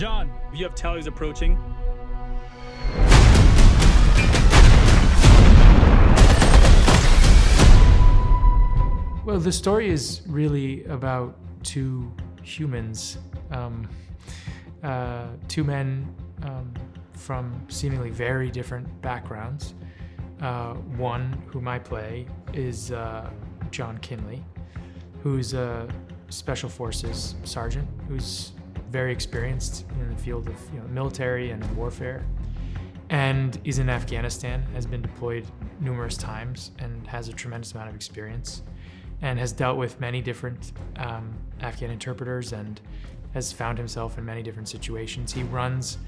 John, you have tallies approaching. Well, the story is really about two humans, two men from seemingly very different backgrounds. One, whom I play, is John Kinley, who's a special forces sergeant who's very experienced in the field of military and warfare, and is in Afghanistan, has been deployed numerous times, and has a tremendous amount of experience, and has dealt with many different Afghan interpreters and has found himself in many different situations. He runs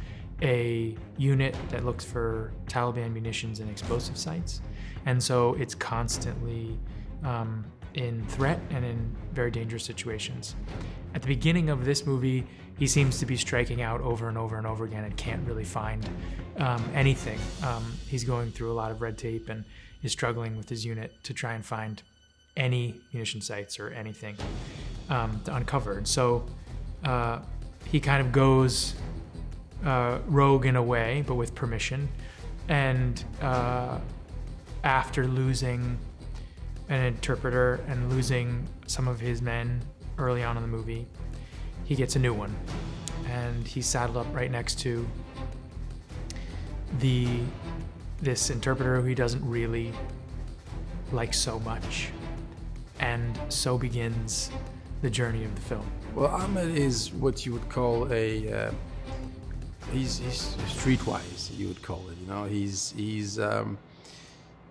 a unit that looks for Taliban munitions and explosive sites, and so it's constantly in threat and in very dangerous situations. At the beginning of this movie, he seems to be striking out over and over and over again and can't really find anything. He's going through a lot of red tape and is struggling with his unit to try and find any munition sites or anything to uncover. And so he kind of goes rogue in a way, but with permission. And after losing an interpreter and losing some of his men early on in the movie, he gets a new one. And he's saddled up right next to this interpreter who he doesn't really like so much. And so begins the journey of the film. Well, Ahmed is what you would call he's streetwise, you would call it.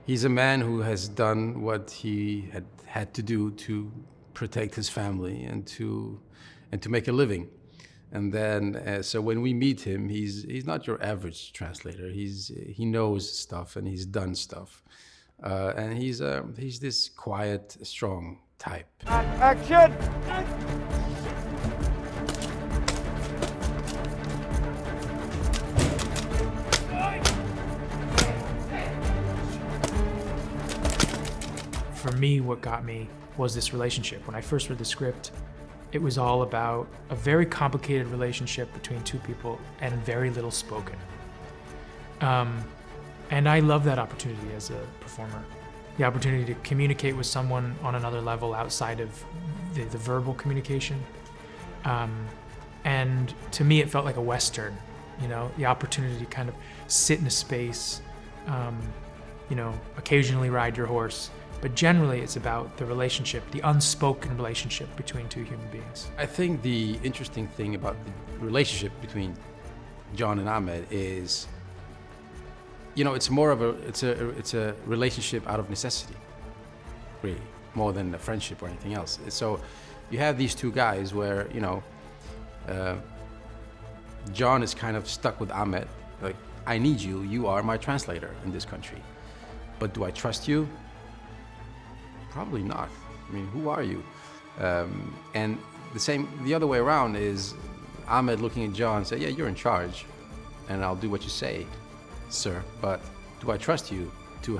He's a man who has done what he had to do to protect his family and to make a living. And then, so when we meet him, he's not your average translator. He knows stuff and he's done stuff. And he's this quiet, strong type. Action! For me, what got me was this relationship. When I first read the script, it was all about a very complicated relationship between two people and very little spoken. And I love that opportunity as a performer. The opportunity to communicate with someone on another level outside of the verbal communication. And to me, it felt like a Western, the opportunity to kind of sit in a space, occasionally ride your horse. But generally, it's about the relationship, the unspoken relationship between two human beings. I think the interesting thing about the relationship between John and Ahmed is, it's more of it's a relationship out of necessity, really, more than a friendship or anything else. So you have these two guys where, John is kind of stuck with Ahmed, like, I need you, you are my translator in this country. But do I trust you? Probably not. I mean, who are you? And the other way around is Ahmed looking at John and say, yeah, you're in charge and I'll do what you say, sir, but do I trust you to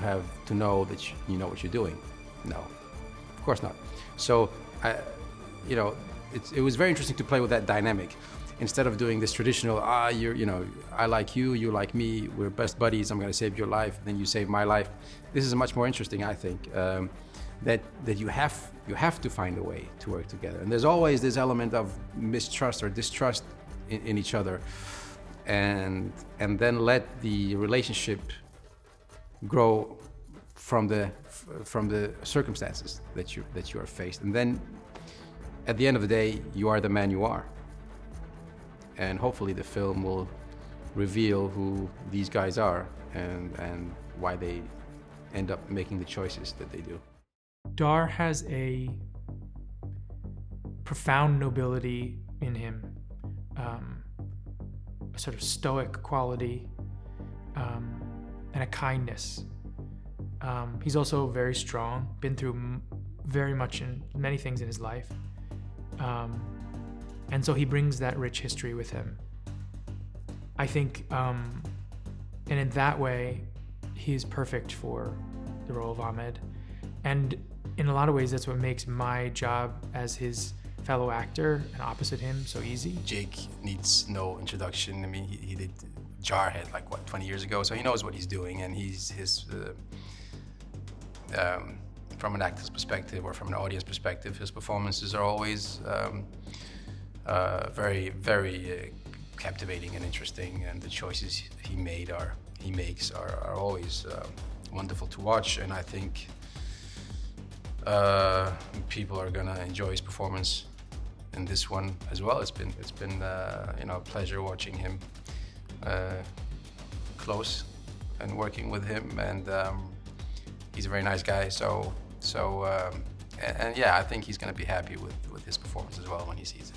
know that you know what you're doing? No, of course not. So, it was very interesting to play with that dynamic. Instead of doing this traditional, I like you, you like me, we're best buddies, I'm gonna save your life, then you save my life. This is much more interesting, I think, that you have to find a way to work together. And there's always this element of mistrust or distrust in each other. And then let the relationship grow from the circumstances that you are faced. And then at the end of the day, you are the man you are. And hopefully the film will reveal who these guys are and why they end up making the choices that they do. Dar has a profound nobility in him, a sort of stoic quality, and a kindness. He's also very strong, been through very much in many things in his life. And so he brings that rich history with him. I think, and in that way, he's perfect for the role of Ahmed. And in a lot of ways, that's what makes my job as his fellow actor and opposite him so easy. Jake needs no introduction. I mean, he did Jarhead like what 20 years ago, so he knows what he's doing, and from an actor's perspective or from an audience perspective, his performances are always very, very captivating and interesting, and the choices he makes are always wonderful to watch. And I think people are gonna enjoy his performance in this one as well. It's been a pleasure watching him close and working with him, and he's a very nice guy. So yeah, I think he's gonna be happy with his performance as well when he sees it.